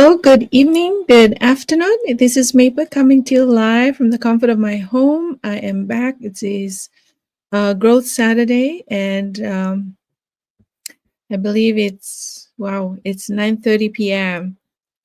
Hello, good evening, good afternoon. This is Maple coming to you live from the comfort of my home. I am back. It is Growth Saturday, and I believe it's 9:30 p.m.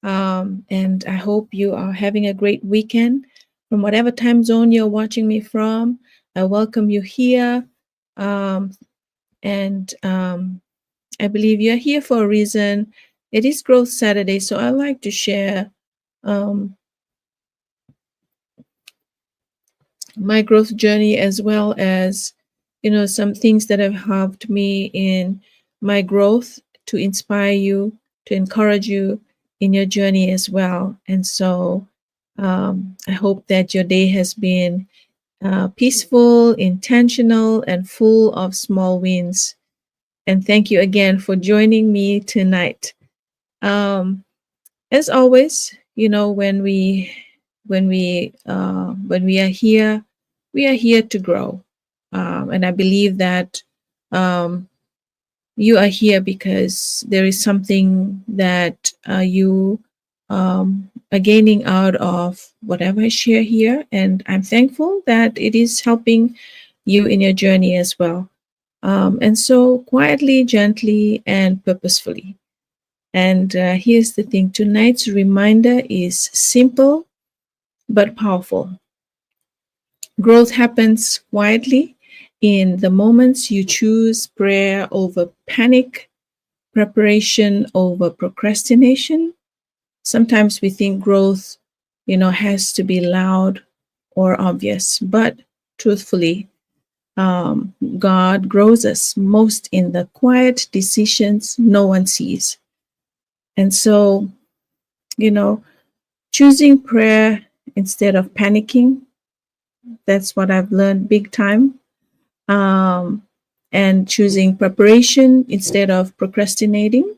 And I hope you are having a great weekend from whatever time zone you're watching me from. I welcome you here, um, and I believe you're here for a reason. It is Growth Saturday, so I like to share. Um, my growth journey, as well as some things that have helped me in my growth, to inspire you, to encourage you in your journey as well. And so I hope that your day has been peaceful, intentional, and full of small wins. And thank you again for joining me tonight. um, as always, when we are here, we are here to grow, and I believe that um, you are here because there is something that you are gaining out of whatever I share here, and I'm thankful that it is helping you in your journey as well. And so, quietly, gently, and purposefully. And here's the thing: tonight's reminder is simple but powerful. Growth happens quietly in the moments you choose prayer over panic, preparation over procrastination. Sometimes we think growth, has to be loud or obvious, but truthfully, God grows us most in the quiet decisions no one sees. And so, you know, choosing prayer instead of panicking, that's what I've learned big time. Um, and choosing preparation instead of procrastinating.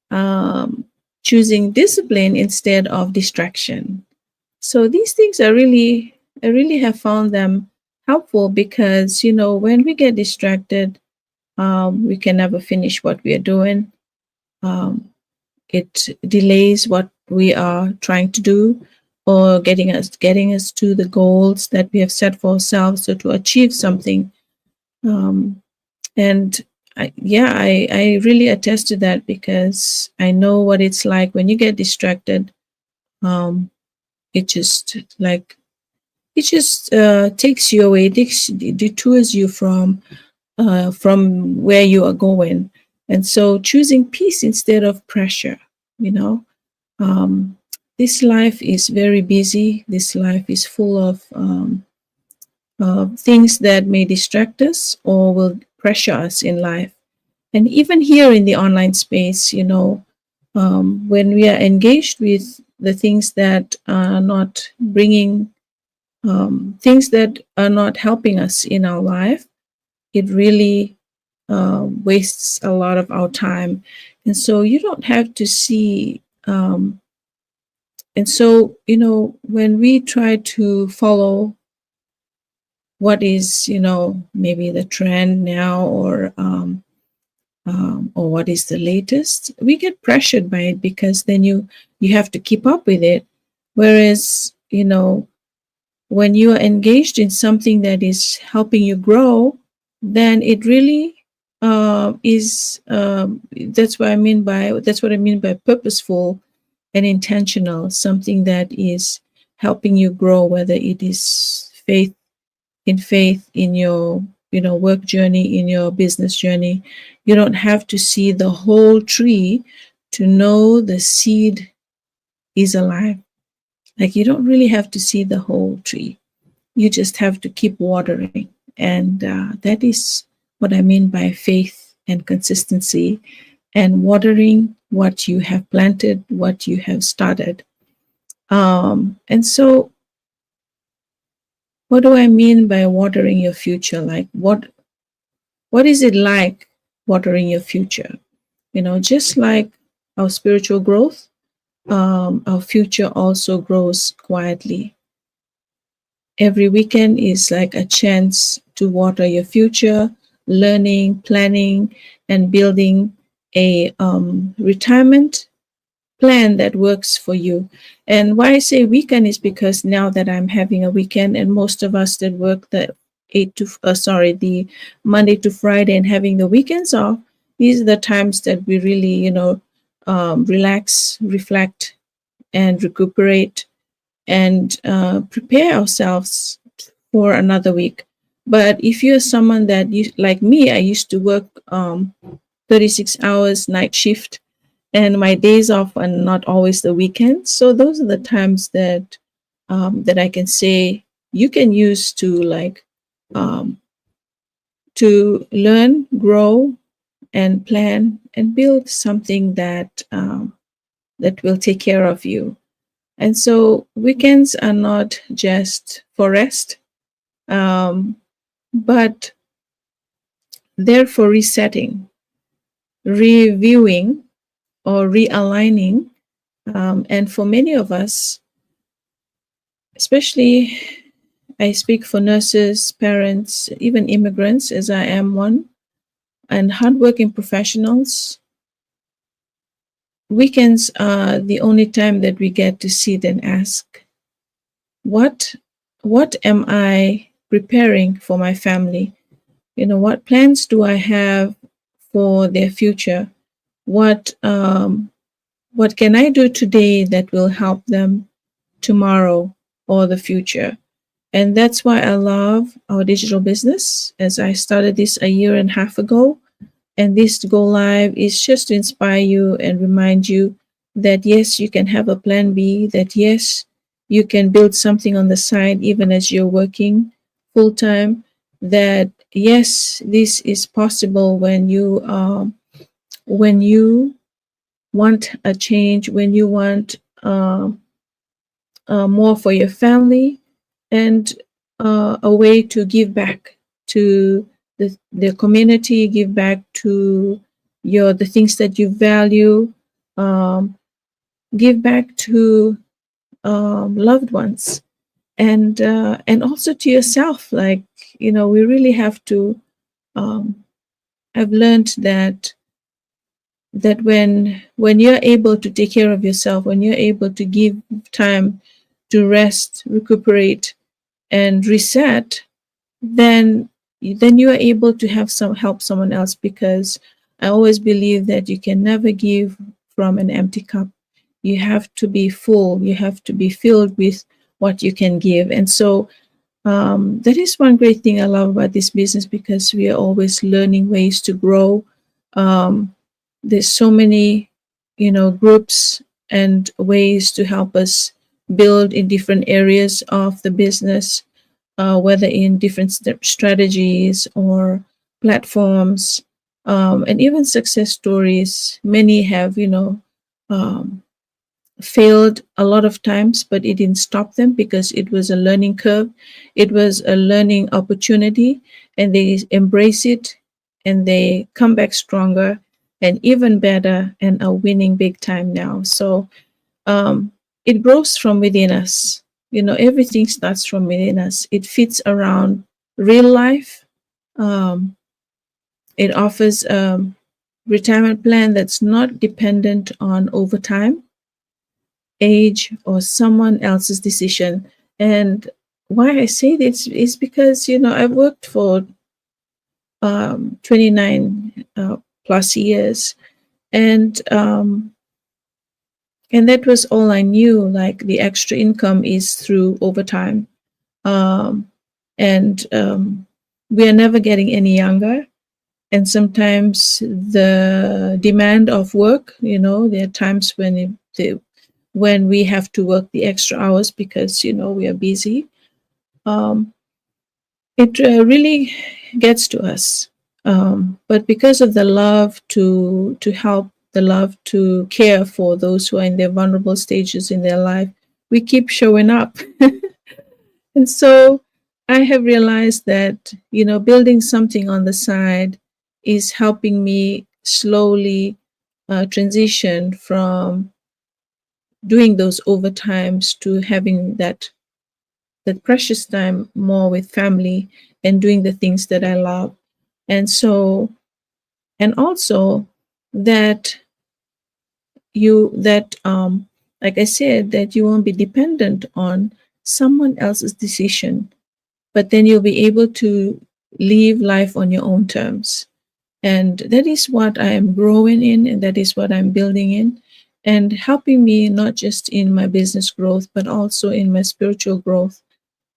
Um, Choosing discipline instead of distraction. So these things I really have found them helpful because, when we get distracted, we can never finish what we are doing. Um, it delays what we are trying to do, or getting us to the goals that we have set for ourselves, so to achieve something. Um, and I really attest to that because I know what it's like when you get distracted. um, it just like it just takes you away, detours you from where you are going. And so choosing peace instead of pressure, you know um, this life is very busy. This life is full of things that may distract us or will pressure us in life. And even here in the online space, when we are engaged with the things that are not bringing, things that are not helping us in our life, it really wastes a lot of our time. And so you don't have to see. And so, when we try to follow what is, maybe the trend now, or what is the latest, we get pressured by it because then you have to keep up with it. Whereas, when you are engaged in something that is helping you grow, then it really is. That's what I mean by purposeful and intentional. Something that is helping you grow, whether it is faith in your work journey, in your business journey. You don't have to see the whole tree to know the seed is alive. Like, you don't really have to see the whole tree. You just have to keep watering. And that is what I mean by faith and consistency, and watering what you have planted, what you have started. And so, what do I mean by watering your future? Like, what is it like watering your future? Just like our spiritual growth, our future also grows quietly. Every weekend is like a chance to water your future, learning, planning, and building a retirement plan that works for you. And why I say weekend is because now that I'm having a weekend, and most of us that work the the Monday to Friday and having the weekends off, these are the times that we really, relax, reflect, and recuperate, and prepare ourselves for another week. But if you're someone that like me, I used to work 36 hours night shift, and my days off are not always the weekends. So those are the times that I can say you can use um, to learn, grow, and plan and build something that will take care of you. And so weekends are not just for rest, um, but they're for resetting, reviewing, or realigning. And for many of us, especially I speak for nurses, parents, even immigrants, as I am one, and hardworking professionals, weekends are the only time that we get to sit and ask, what what am I preparing for my family? What plans do I have for their future? What can I do today that will help them tomorrow or the future? And that's why I love our digital business, as I started this a year and a half ago. And this to go live is just to inspire you and remind you that yes, you can have a plan B, that yes, you can build something on the side even as you're working full time, that yes, this is possible when you want a change, when you want more for your family, and a way to give back to the community, give back to the things that you value, um, give back to loved ones, and also to yourself. Like, we really have to. Um, I've learned that when you're able to take care of yourself, when you're able to give time to rest, recuperate, and reset, then you are able to have some help someone else, because I always believe that you can never give from an empty cup. You have to be full, you have to be filled with what you can give. And so that is one great thing I love about this business, because we are always learning ways to grow. um, there's so many groups and ways to help us build in different areas of the business, whether in different strategies or platforms, and even success stories. Many have, um, failed a lot of times, but it didn't stop them, because it was a learning curve. It was a learning opportunity, and they embrace it, and they come back stronger and even better, and are winning big time now. So um, it grows from within us. Everything starts from within us. It fits around real life. Um, it offers a retirement plan that's not dependent on overtime, age, or someone else's decision. And why I say this is because, I've worked for 29 plus years, and that was all I knew. Like, the extra income is through overtime. um, and we are never getting any younger. And sometimes the demand of work, there are times when we have to work the extra hours because we are busy. um, it really gets to us. But because of the love to help, the love to care for those who are in their vulnerable stages in their life, we keep showing up. And so I have realized that, building something on the side is helping me slowly transition from doing those overtimes to having that precious time more with family and doing the things that I love. And so, and also that like I said, that you won't be dependent on someone else's decision, but then you'll be able to live life on your own terms. And that is what I am growing in, and that is what I'm building in, and helping me not just in my business growth, but also in my spiritual growth,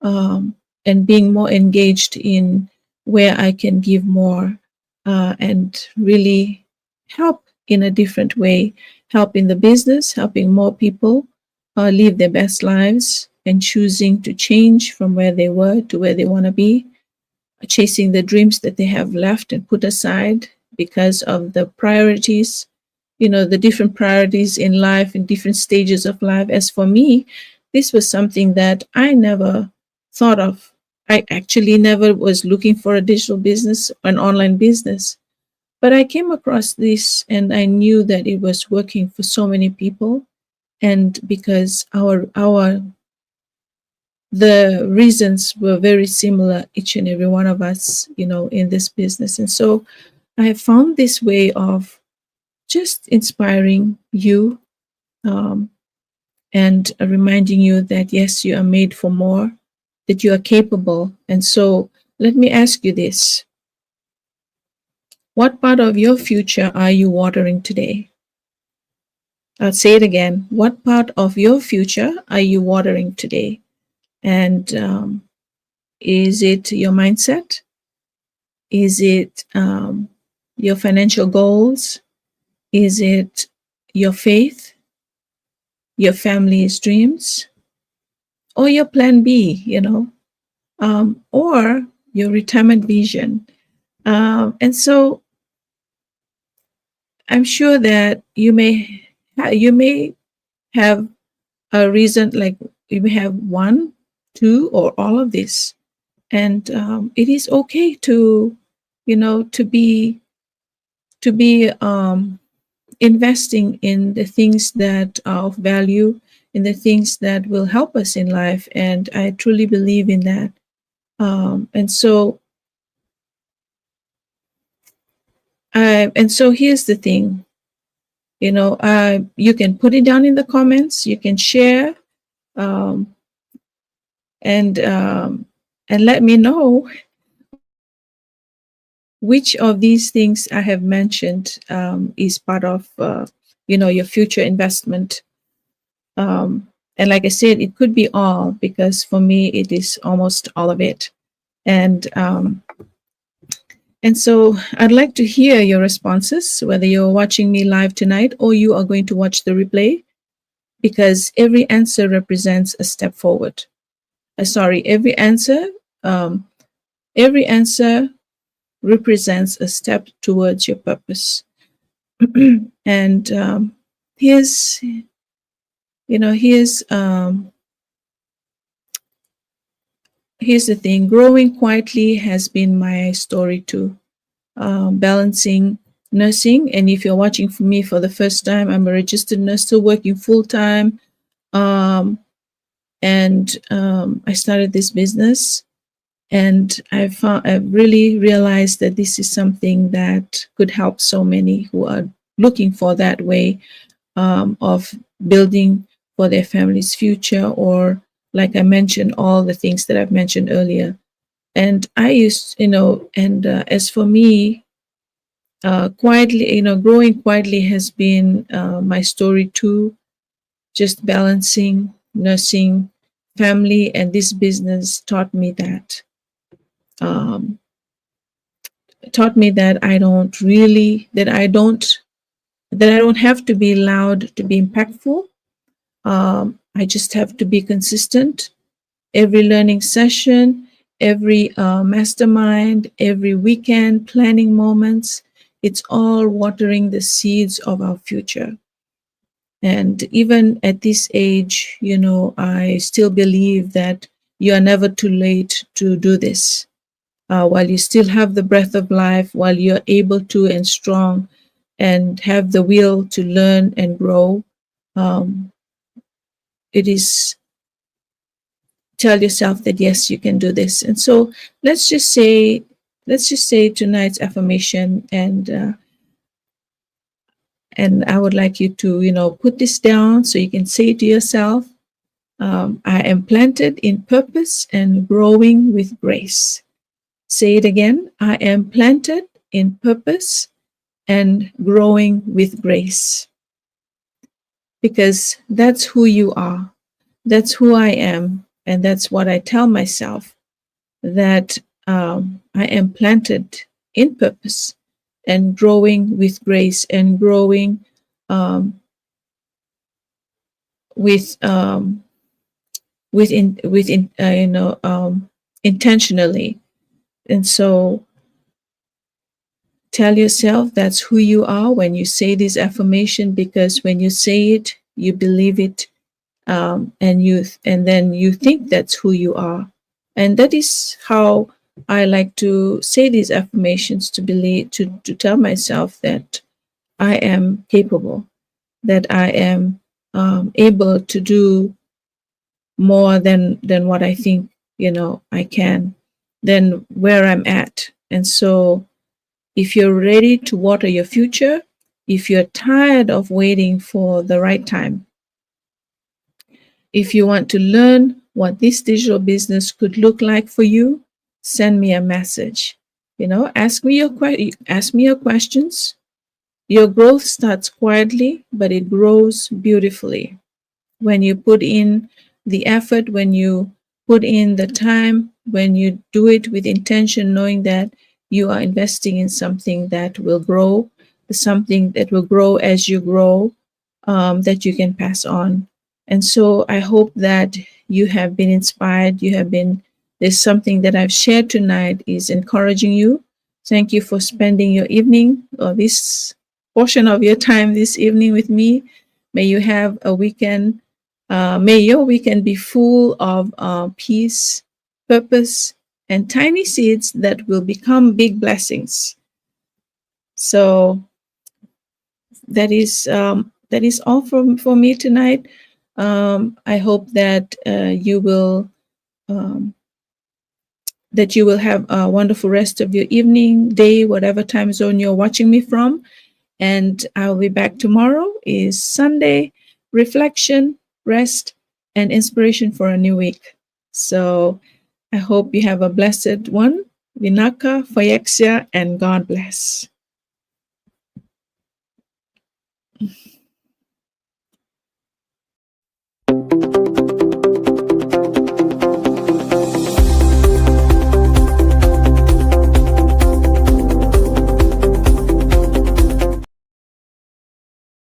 and being more engaged in where I can give more, and really help in a different way, help in the business, helping more people live their best lives and choosing to change from where they were to where they want to be, chasing the dreams that they have left and put aside because of the priorities, the different priorities in life, in different stages of life. As for me, this was something that I never thought of. I actually never was looking for a digital business, an online business. But I came across this and I knew that it was working for so many people. And because our the reasons were very similar, each and every one of us, in this business. And so I have found this way of just inspiring you, um, and reminding you that yes, you are made for more, that you are capable. And so let me ask you this: what part of your future are you watering today? I'll say it again. What part of your future are you watering today? And is it your mindset? Is it your financial goals? Is it your faith, your family's dreams, or your plan B, or your retirement vision? And so I'm sure that you may have a reason, like you may have one, two, or all of this, and it is okay to, to be investing in the things that are of value, in the things that will help us in life. And I truly believe in that. And so here's the thing, you can put it down in the comments, you can share, um, and and let me know which of these things I have mentioned is part of your future investment. And like I said, it could be all, because for me it is almost all of it. And so I'd like to hear your responses, whether you're watching me live tonight or you are going to watch the replay, because every answer represents a step forward. Sorry, um, every answer represents a step towards your purpose. And here's here's here's the thing: growing quietly has been my story too. Balancing nursing, and if you're watching for me for the first time, I'm a registered nurse, still working full time. And I started this business, and I've really realized that this is something that could help so many who are looking for that way of building for their family's future, or like I mentioned, all the things that I've mentioned earlier. And I used, and as for me, quietly, growing quietly has been my story too. Just balancing nursing, family, and this business taught me that. Um, taught me that I don't have to be loud to be impactful. I just have to be consistent. Every learning session, every mastermind, every weekend planning moments, it's all watering the seeds of our future. And even at this age, I still believe that you are never too late to do this. While you still have the breath of life, while you're able to and strong and have the will to learn and grow, um, it is tell yourself that yes, you can do this. And so let's just say tonight's affirmation, and I would like you to, put this down so you can say to yourself, I am planted in purpose and growing with grace. Say it again. I am planted in purpose and growing with grace. Because that's who you are. That's who I am. And that's what I tell myself, that I am planted in purpose and growing with grace and growing um, with intentionally. And so tell yourself that's who you are when you say this affirmation, because when you say it, you believe it, and then you think that's who you are. And that is how I like to say these affirmations, to believe, to tell myself that I am capable, that I am able to do more than what I think, I can, than where I'm at. And so if you're ready to water your future, if you're tired of waiting for the right time, if you want to learn what this digital business could look like for you, send me a message. Ask me your questions. Your growth starts quietly, but it grows beautifully when you put in the effort, when you put in the time, when you do it with intention, knowing that you are investing in something that will grow, something that will grow as you grow, that you can pass on. And so I hope that you have been inspired. There's something that I've shared tonight is encouraging you. Thank you for spending your evening, or this portion of your time this evening, with me. May you have a weekend. May your weekend be full of peace, purpose, and tiny seeds that will become big blessings. So that is all for me tonight. I hope that um, you will have a wonderful rest of your evening, day, whatever time zone you're watching me from. And I'll be back tomorrow. Is Sunday. Reflection, rest, and inspiration for a new week. So I hope you have a blessed one. Vinaka, Phayexia, and God bless.